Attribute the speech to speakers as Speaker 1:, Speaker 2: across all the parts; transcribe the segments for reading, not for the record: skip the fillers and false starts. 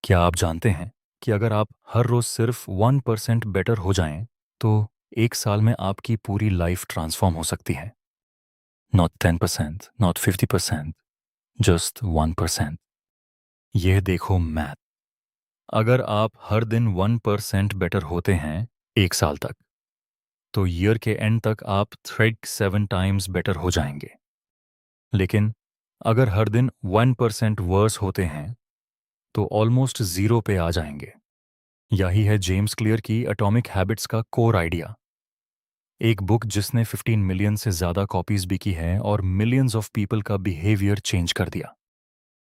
Speaker 1: क्या आप जानते हैं कि अगर आप हर रोज सिर्फ 1% बेटर हो जाएं, तो एक साल में आपकी पूरी लाइफ ट्रांसफॉर्म हो सकती है। Not 10%, not 50%, just 1%। यह देखो मैथ। अगर आप हर दिन 1% बेटर होते हैं एक साल तक, तो ईयर के एंड तक आप 37 टाइम्स बेटर हो जाएंगे। लेकिन अगर हर दिन 1% वर्स होते हैं, तो ऑलमोस्ट जीरो पे आ जाएंगे। यही है जेम्स क्लियर की एटॉमिक हैबिट्स का कोर आइडिया। एक बुक जिसने 15 मिलियन से ज़्यादा कॉपीज बिकी है और मिलियंस ऑफ पीपल का बिहेवियर चेंज कर दिया।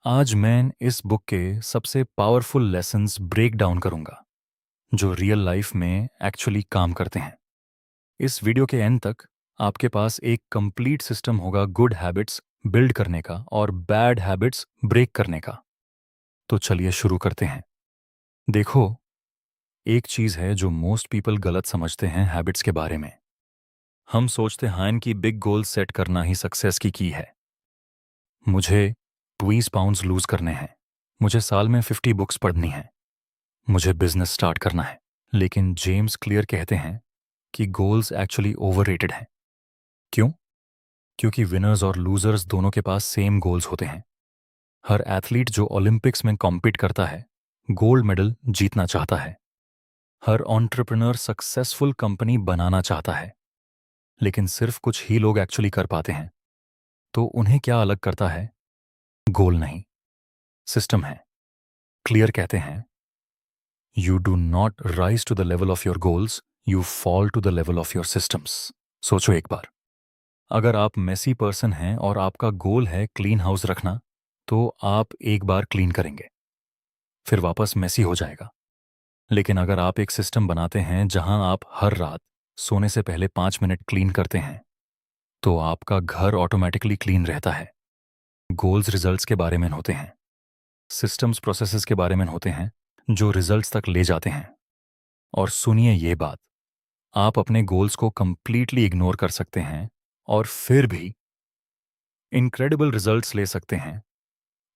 Speaker 1: आज मैं इस बुक के सबसे पावरफुल लेसन्स ब्रेक डाउन करूंगा, जो रियल लाइफ में एक्चुअली काम करते हैं। इस वीडियो के एंड तक आपके पास एक कंप्लीट सिस्टम होगा गुड हैबिट्स बिल्ड करने का और बैड हैबिट्स ब्रेक करने का। तो चलिए शुरू करते हैं। देखो, एक चीज़ है जो मोस्ट पीपल गलत समझते हैं हैबिट्स के बारे में। हम सोचते हैं कि बिग गोल सेट करना ही सक्सेस की है। मुझे 20 पाउंड्स लूज करने हैं, मुझे साल में 50 बुक्स पढ़नी है, मुझे बिजनेस स्टार्ट करना है। लेकिन जेम्स क्लियर कहते हैं कि गोल्स एक्चुअली ओवररेटेड हैं। क्यों? क्योंकि विनर्स और लूजर्स दोनों के पास सेम गोल्स होते हैं। हर एथलीट जो ओलंपिक्स में कॉम्पीट करता है, गोल्ड मेडल जीतना चाहता है। हर एंटरप्रेन्योर सक्सेसफुल कंपनी बनाना चाहता है। लेकिन सिर्फ कुछ ही लोग एक्चुअली कर पाते हैं। तो उन्हें क्या अलग करता है? गोल नहीं, सिस्टम है। क्लियर कहते हैं, you do not rise to the level of your goals, you fall to the level of your systems. सोचो एक बार, अगर आप मेसी पर्सन हैं और आपका गोल है क्लीन हाउस रखना, तो आप एक बार क्लीन करेंगे, फिर वापस मेसी हो जाएगा। लेकिन अगर आप एक सिस्टम बनाते हैं जहां आप हर रात सोने से पहले 5 मिनट क्लीन करते हैं, तो आपका घर ऑटोमेटिकली क्लीन रहता है। गोल्स रिजल्ट्स के बारे में होते हैं, सिस्टम्स प्रोसेसेस के बारे में होते हैं जो रिजल्ट्स तक ले जाते हैं। और सुनिए ये बात, आप अपने गोल्स को कंप्लीटली इग्नोर कर सकते हैं और फिर भी इनक्रेडिबल रिजल्ट्स ले सकते हैं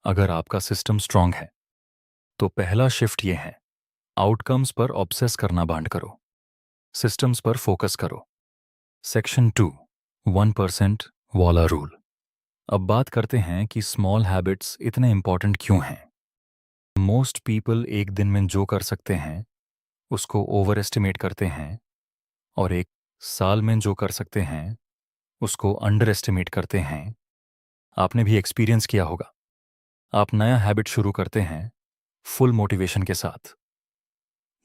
Speaker 1: अगर आपका सिस्टम स्ट्रांग है। तो पहला शिफ्ट ये है, आउटकम्स पर ऑब्सेस करना बंद करो, सिस्टम्स पर फोकस करो। सेक्शन 2, 1% वाला रूल। अब बात करते हैं कि स्मॉल हैबिट्स इतने इंपॉर्टेंट क्यों हैं। मोस्ट पीपल एक दिन में जो कर सकते हैं उसको ओवर एस्टिमेट करते हैं, और एक साल में जो कर सकते हैं उसको अंडर एस्टिमेट करते हैं। आपने भी एक्सपीरियंस किया होगा। आप नया हैबिट शुरू करते हैं फुल मोटिवेशन के साथ,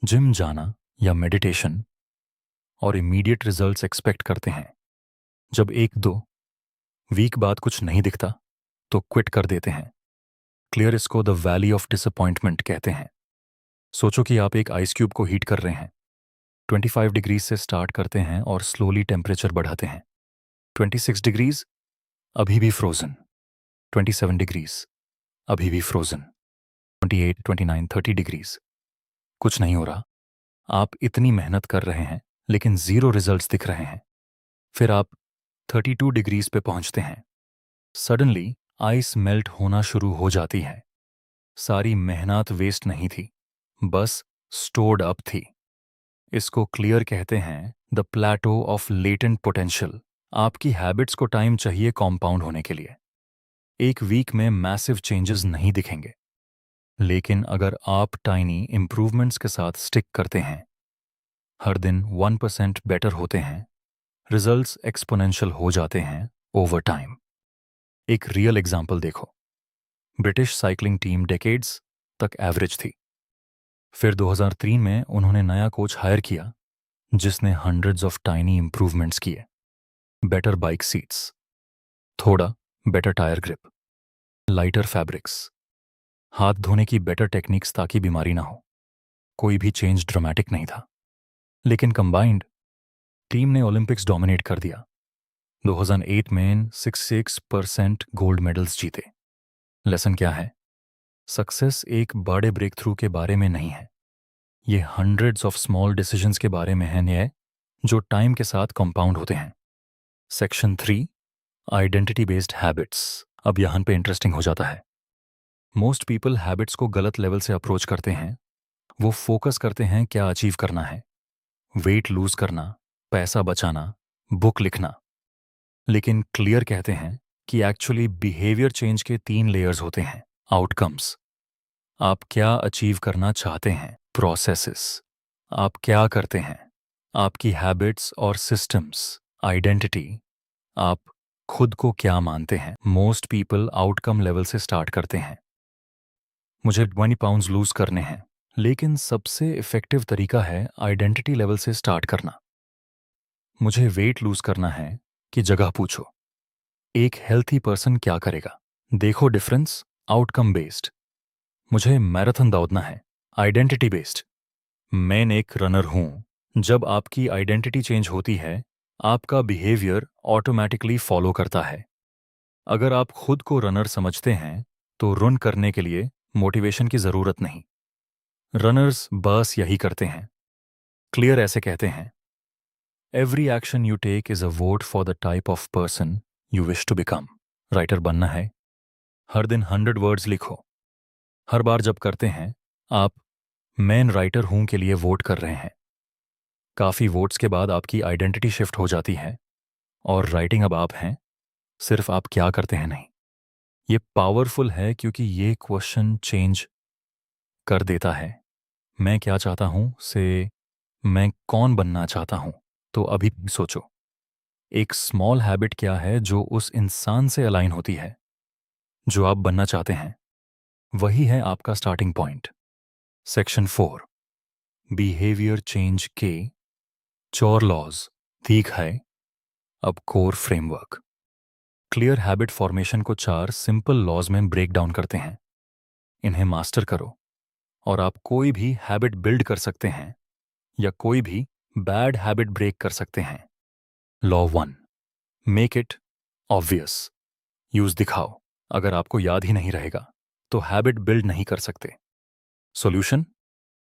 Speaker 1: जिम जाना या मेडिटेशन, और इमीडिएट रिजल्ट्स एक्सपेक्ट करते हैं। जब एक दो वीक बाद कुछ नहीं दिखता, तो क्विट कर देते हैं। क्लियर इसको द वैली ऑफ डिसअपॉइंटमेंट कहते हैं। सोचो कि आप एक आइस क्यूब को हीट कर रहे हैं। 25 डिग्रीज से स्टार्ट करते हैं और स्लोली टेम्परेचर बढ़ाते हैं। 26 डिग्रीज, अभी भी फ्रोजन। 27 डिग्रीज, अभी भी फ्रोजन। 28, 29, 30 डिग्रीज, कुछ नहीं हो रहा। आप इतनी मेहनत कर रहे हैं लेकिन जीरो रिजल्ट्स दिख रहे हैं। फिर आप 32 डिग्रीज पे पहुंचते हैं। सडनली आइस मेल्ट होना शुरू हो जाती है। सारी मेहनत वेस्ट नहीं थी, बस स्टोर्ड अप थी। इसको क्लियर कहते हैं the plateau of latent potential. आपकी हैबिट्स को टाइम चाहिए कॉम्पाउंड होने के लिए। एक वीक में मैसिव चेंजेस नहीं दिखेंगे, लेकिन अगर आप टाइनी इंप्रूवमेंट्स के साथ स्टिक करते हैं, हर दिन 1% बेटर होते हैं, रिजल्ट्स एक्सपोनेंशियल हो जाते हैं ओवर टाइम। एक रियल एग्जाम्पल देखो। ब्रिटिश साइकिलिंग टीम डेकेड्स तक एवरेज थी। फिर 2003 में उन्होंने नया कोच हायर किया जिसने हंड्रेड्स ऑफ टाइनी इंप्रूवमेंट्स किए। बेटर बाइक सीट्स, थोड़ा better tyre grip, lighter fabrics, हाथ धोने की बेटर टेक्निक्स ताकि बीमारी ना हो। कोई भी चेंज ड्रामेटिक नहीं था, लेकिन कंबाइंड टीम ने ओलंपिक्स डोमिनेट कर दिया। 2008 में 66% गोल्ड मेडल्स जीते। लेसन क्या है? सक्सेस एक बड़े ब्रेक थ्रू के बारे में नहीं है, ये हंड्रेड्स ऑफ स्मॉल डिसीजंस के बारे में है, न्याय जो टाइम के साथ कंपाउंड होते हैं। Section 3, identity based habits. अब यहां पे इंटरेस्टिंग हो जाता है। मोस्ट पीपल हैबिट्स को गलत लेवल से अप्रोच करते हैं। वो फोकस करते हैं क्या अचीव करना है, वेट लूज करना, पैसा बचाना, बुक लिखना। लेकिन क्लियर कहते हैं कि एक्चुअली बिहेवियर चेंज के 3 लेयर्स होते हैं। आउटकम्स, आप क्या अचीव करना चाहते हैं। प्रोसेसेस, आप क्या करते हैं। आपकी हैबिट्स और सिस्टम्स। आइडेंटिटी, आप खुद को क्या मानते हैं। मोस्ट पीपल आउटकम लेवल से स्टार्ट करते हैं, मुझे 20 पाउंड्स लूज करने हैं। लेकिन सबसे इफेक्टिव तरीका है आइडेंटिटी लेवल से स्टार्ट करना। मुझे वेट लूज करना है कि जगह पूछो, एक हेल्थी पर्सन क्या करेगा। देखो डिफरेंस। आउटकम बेस्ड, मुझे मैराथन दौड़ना है। आइडेंटिटी बेस्ड, मैं एक रनर हूं। जब आपकी आइडेंटिटी चेंज होती है, आपका बिहेवियर ऑटोमेटिकली फॉलो करता है। अगर आप खुद को रनर समझते हैं तो रन करने के लिए मोटिवेशन की जरूरत नहीं। रनर्स बस यही करते हैं। क्लियर ऐसे कहते हैं, every action you take is a vote for the type of person you wish to become. Writer बनना है, हर दिन 100 वर्ड्स लिखो। हर बार जब करते हैं, आप मैं राइटर हूं के लिए वोट कर रहे हैं। काफी वोट्स के बाद आपकी आइडेंटिटी शिफ्ट हो जाती है और राइटिंग अब आप हैं, सिर्फ आप क्या करते हैं नहीं। ये पावरफुल है क्योंकि ये क्वेश्चन चेंज कर देता है। मैं क्या चाहता हूं से मैं कौन बनना चाहता हूं। तो अभी सोचो, एक स्मॉल हैबिट क्या है जो उस इंसान से अलाइन होती है जो आप बनना चाहते हैं। वही है आपका starting point. Section 4, behaviour change के 4 लॉज। ठीक है, अब core framework. Clear habit formation को 4 सिंपल लॉज में ब्रेक डाउन करते हैं। इन्हें मास्टर करो और आप कोई भी हैबिट बिल्ड कर सकते हैं या कोई भी बैड हैबिट ब्रेक कर सकते हैं। Law 1, make it obvious. Use दिखाओ। अगर आपको याद ही नहीं रहेगा तो हैबिट बिल्ड नहीं कर सकते। सॉल्यूशन,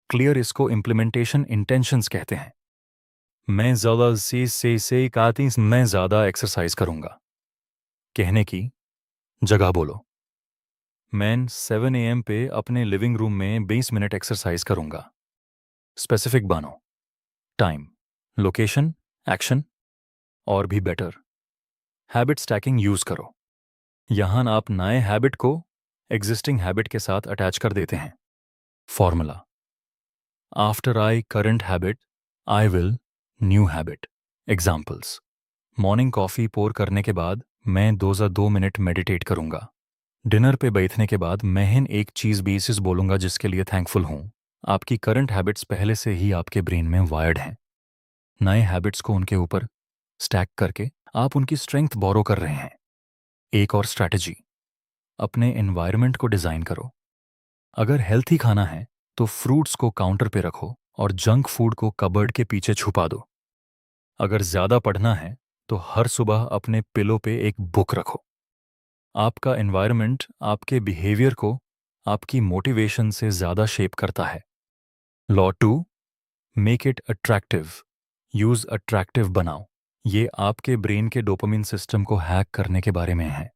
Speaker 1: क्लियर इसको इम्प्लीमेंटेशन इंटेंशंस कहते हैं। मैं ज्यादा से काती मैं ज्यादा एक्सरसाइज करूंगा। कहने की जगह बोलो, मैं 7 AM पे अपने लिविंग रूम में 20 मिनट एक्सरसाइज करूंगा। स्पेसिफिक बनो, टाइम, लोकेशन, एक्शन। और भी बेटर, हैबिट स्टैकिंग यूज करो। यहां आप नए हैबिट को एग्जिस्टिंग हैबिट के साथ अटैच कर देते हैं। Formula, after I current habit I will new habit. Examples, morning coffee pour करने के बाद मैं 2 मिनट मेडिटेट करूंगा। डिनर पे बैठने के बाद मैं एक चीज बेसिस बोलूंगा जिसके लिए थैंकफुल हूं। आपकी करंट हैबिट्स पहले से ही आपके ब्रेन में वायर्ड हैं। नए हैबिट्स को उनके ऊपर स्टैक करके आप उनकी स्ट्रेंथ बोरो कर रहे हैं। एक और स्ट्रैटेजी, अपने एनवायरनमेंट को डिजाइन करो। अगर हेल्थी खाना है तो फ्रूट्स को काउंटर पे रखो और जंक फूड को कबर्ड के पीछे छुपा दो। अगर ज्यादा पढ़ना है तो हर सुबह अपने पिलो पे एक बुक रखो। आपका एनवायरनमेंट आपके बिहेवियर को आपकी मोटिवेशन से ज्यादा शेप करता है। Law 2, make it attractive. Use attractive बनाओ। ये आपके ब्रेन के डोपामिन सिस्टम को हैक करने के बारे में है।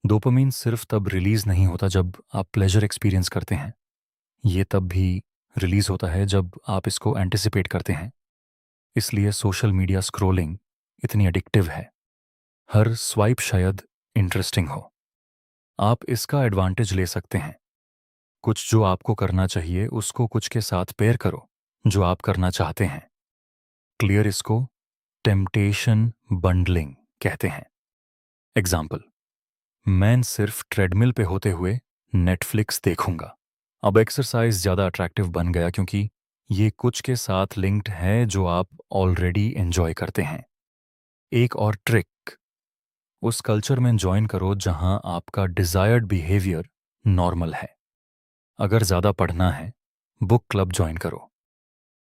Speaker 1: डोपामिन सिर्फ तब रिलीज नहीं होता जब आप प्लेजर एक्सपीरियंस करते हैं, ये तब भी रिलीज होता है जब आप इसको एंटिसिपेट करते हैं। इसलिए सोशल मीडिया स्क्रॉलिंग इतनी एडिक्टिव है। हर स्वाइप शायद इंटरेस्टिंग हो। आप इसका एडवांटेज ले सकते हैं। कुछ जो आपको करना चाहिए उसको कुछ के साथ पेयर करो जो आप करना चाहते हैं। क्लियर इसको टेम्पटेशन बंडलिंग कहते हैं। एग्जाम्पल, मैं सिर्फ ट्रेडमिल पे होते हुए नेटफ्लिक्स देखूंगा। अब एक्सरसाइज ज्यादा अट्रैक्टिव बन गया क्योंकि ये कुछ के साथ लिंक्ड है जो आप ऑलरेडी एंजॉय करते हैं। एक और ट्रिक, उस कल्चर में ज्वाइन करो जहां आपका डिजायर्ड बिहेवियर नॉर्मल है। अगर ज्यादा पढ़ना है, बुक क्लब ज्वाइन करो।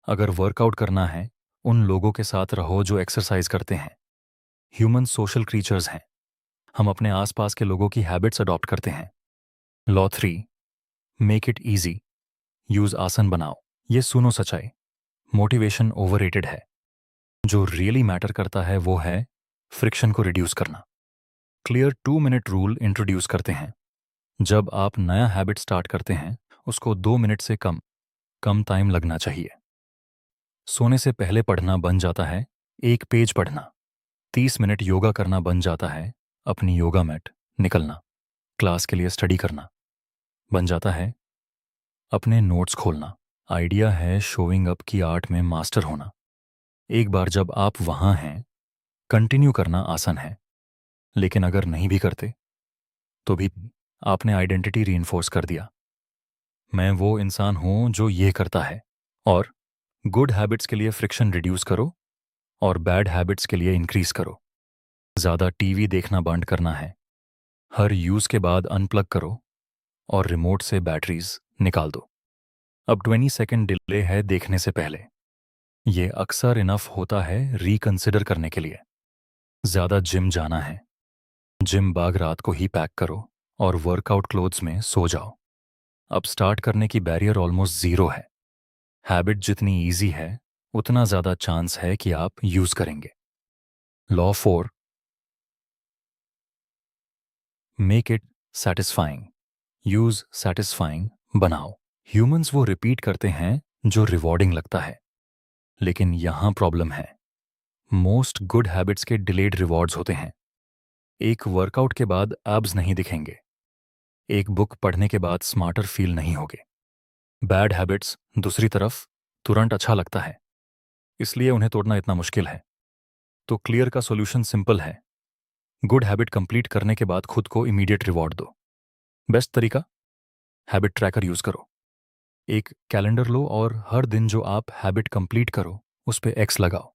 Speaker 1: अगर वर्कआउट करना है, उन लोगों के साथ रहो जो एक्सरसाइज करते हैं। ह्यूमन सोशल क्रीचर्स हैं, हम अपने आसपास के लोगों की हैबिट्स अडॉप्ट करते हैं। Law 3, make it easy. Use आसन बनाओ। ये सुनो सच्चाई, मोटिवेशन ओवररेटेड है। जो रियली मैटर करता है वो है फ्रिक्शन को रिड्यूस करना। क्लियर 2 मिनट रूल इंट्रोड्यूस करते हैं। जब आप नया हैबिट स्टार्ट करते हैं, उसको 2 मिनट से कम कम टाइम लगना चाहिए। सोने से पहले पढ़ना बन जाता है, एक पेज पढ़ना। 30 मिनट योगा करना बन जाता है, अपनी योगा मैट निकलना। क्लास के लिए स्टडी करना बन जाता है, अपने नोट्स खोलना। आइडिया है शोइंग अप की आर्ट में मास्टर होना। एक बार जब आप वहाँ हैं, कंटिन्यू करना आसान है। लेकिन अगर नहीं भी करते, तो भी आपने आइडेंटिटी रीइंफोर्स कर दिया। मैं वो इंसान हूँ जो ये करता है। और गुड हैबिट्स के लिए फ्रिक्शन रिड्यूस करो और बैड हैबिट्स के लिए इंक्रीज करो। ज़्यादा टीवी देखना बंद करना है। हर यूज़ के बाद अनप्लग करो और रिमोट से बैटरीज निकाल दो। अब 20 सेकेंड डिले है देखने से पहले। ये अक्सर इनफ होता है रिकंसिडर करने के लिए। ज़्यादा जिम जाना है, जिम बैग रात को ही पैक करो और वर्कआउट क्लोथ्स में सो जाओ। अब स्टार्ट करने की बैरियर ऑलमोस्ट ज़ीरो है। हैबिट जितनी ईजी है, उतना ज़्यादा चांस है कि आप यूज़ करेंगे। Law 4, make it satisfying. Use satisfying बनाओ। ह्यूमंस वो रिपीट करते हैं जो रिवॉर्डिंग लगता है। लेकिन यहां प्रॉब्लम है, मोस्ट गुड हैबिट्स के डिलेड रिवॉर्ड्स होते हैं। एक वर्कआउट के बाद एब्स नहीं दिखेंगे, एक बुक पढ़ने के बाद स्मार्टर फील नहीं होगे। बैड हैबिट्स दूसरी तरफ तुरंत अच्छा लगता है, इसलिए उन्हें तोड़ना इतना मुश्किल है। तो क्लियर का सॉल्यूशन सिंपल है। गुड हैबिट कंप्लीट करने के बाद खुद को इमीडिएट रिवॉर्ड दो। बेस्ट तरीका, हैबिट ट्रैकर यूज करो। एक कैलेंडर लो और हर दिन जो आप हैबिट कंप्लीट करो, उस पे एक्स लगाओ।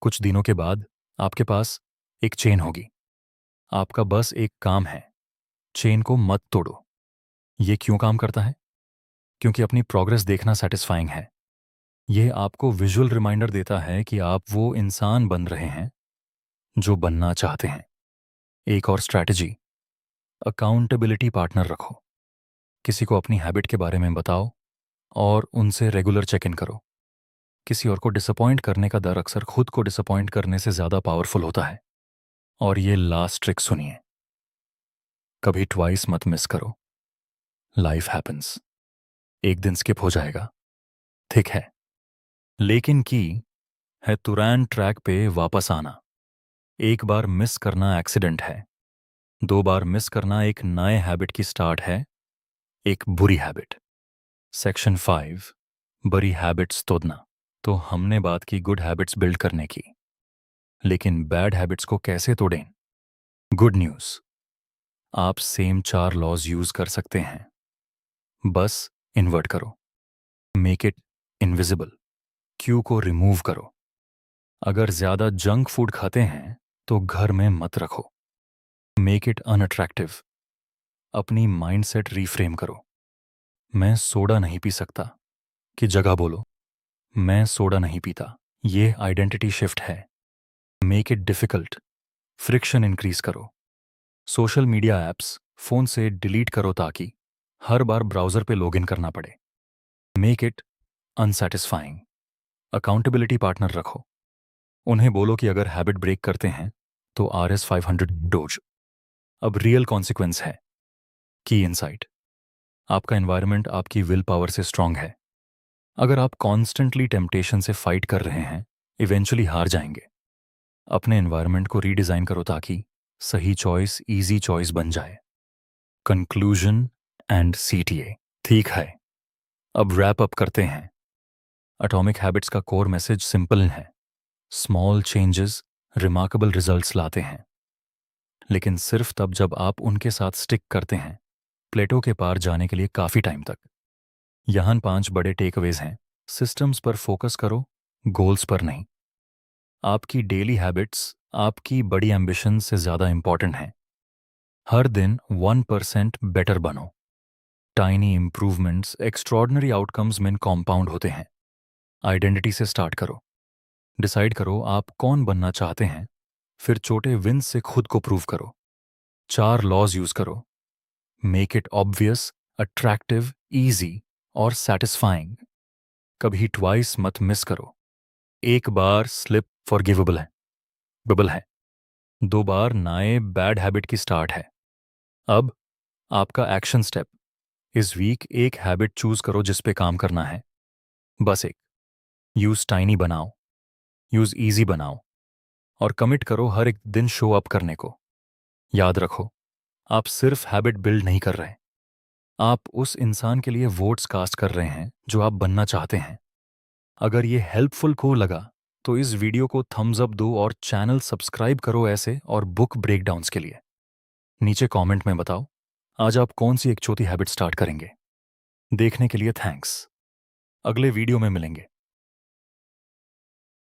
Speaker 1: कुछ दिनों के बाद आपके पास एक चेन होगी। आपका बस एक काम है, चेन को मत तोड़ो। ये क्यों काम करता है? क्योंकि अपनी प्रोग्रेस देखना सेटिस्फाइंग है। ये आपको विजुअल रिमाइंडर देता है कि आप वो इंसान बन रहे हैं जो बनना चाहते हैं। एक और स्ट्रैटेजी, अकाउंटेबिलिटी पार्टनर रखो। किसी को अपनी हैबिट के बारे में बताओ और उनसे रेगुलर चेक इन करो। किसी और को डिसअपॉइंट करने का डर अक्सर खुद को डिसअपॉइंट करने से ज़्यादा पावरफुल होता है। और ये लास्ट ट्रिक सुनिए, कभी ट्वाइस मत मिस करो। लाइफ हैपन्स, एक दिन स्किप हो जाएगा, ठीक है, लेकिन की है तुरंत ट्रैक पे वापस आना। एक बार मिस करना एक्सीडेंट है, 2 बार मिस करना एक नए हैबिट की स्टार्ट है, एक बुरी हैबिट। सेक्शन 5, बुरी हैबिट्स तोड़ना। तो हमने बात की गुड हैबिट्स बिल्ड करने की, लेकिन बैड हैबिट्स को कैसे तोड़ें? गुड न्यूज़, आप सेम 4 लॉज यूज कर सकते हैं, बस इन्वर्ट करो। मेक इट इनविजिबल, क्यू को रिमूव करो। अगर ज्यादा जंक फूड खाते हैं तो घर में मत रखो। मेक इट अनअट्रैक्टिव, अपनी माइंडसेट रीफ्रेम करो। मैं सोडा नहीं पी सकता की जगह बोलो, मैं सोडा नहीं पीता। ये आइडेंटिटी शिफ्ट है। Make it difficult, friction increase करो। सोशल मीडिया ऐप्स फोन से डिलीट करो ताकि हर बार ब्राउजर पे लॉगिन करना पड़े। Make it unsatisfying, accountability partner रखो। उन्हें बोलो कि अगर हैबिट ब्रेक करते हैं तो RS500 डोज। अब रियल कॉन्सिक्वेंस है, की इनसाइट, आपका एनवायरनमेंट आपकी विल पावर से स्ट्रांग है। अगर आप कॉन्स्टेंटली टेम्पटेशन से फाइट कर रहे हैं, इवेंचुअली हार जाएंगे। अपने एनवायरनमेंट को रीडिज़ाइन करो ताकि सही चॉइस इजी चॉइस बन जाए। कंक्लूजन एंड CTA, ठीक है, अब रैप अप करते हैं। एटॉमिक हैबिट्स का कोर मैसेज सिंपल है, स्मॉल चेंजेस रिमार्केबल रिजल्ट्स लाते हैं, लेकिन सिर्फ तब जब आप उनके साथ स्टिक करते हैं। प्लेटो के पार जाने के लिए काफ़ी टाइम तक। यहाँ 5 बड़े टेकअवेज हैं। सिस्टम्स पर फोकस करो, गोल्स पर नहीं। आपकी डेली हैबिट्स आपकी बड़ी एम्बिशन से ज़्यादा इंपॉर्टेंट हैं। हर दिन 1% बेटर बनो। टाइनी इंप्रूवमेंट्स एक्स्ट्रॉर्डनरी आउटकम्स में कॉम्पाउंड होते हैं। आइडेंटिटी से स्टार्ट करो। डिसाइड करो आप कौन बनना चाहते हैं, फिर छोटे विंस से खुद को प्रूव करो। 4 लॉज यूज करो। Make it obvious, attractive, easy और सेटिस्फाइंग। कभी ट्वाइस मत मिस करो। एक बार स्लिप फॉरगिवेबल है, बबल है। 2 बार नए बैड हैबिट की स्टार्ट है। अब आपका एक्शन स्टेप, इस वीक एक हैबिट चूज करो जिस पे काम करना है, बस एक। यूज टाइनी बनाओ, यूज इजी बनाओ, और कमिट करो हर एक दिन शो अप करने को। याद रखो, आप सिर्फ हैबिट बिल्ड नहीं कर रहे, आप उस इंसान के लिए वोट्स कास्ट कर रहे हैं जो आप बनना चाहते हैं। अगर ये हेल्पफुल को लगा तो इस वीडियो को थम्स अप दो और चैनल सब्सक्राइब करो ऐसे और बुक ब्रेकडाउन्स के लिए। नीचे कमेंट में बताओ आज आप कौन सी एक छोटी हैबिट स्टार्ट करेंगे। देखने के लिए थैंक्स। अगले वीडियो में मिलेंगे।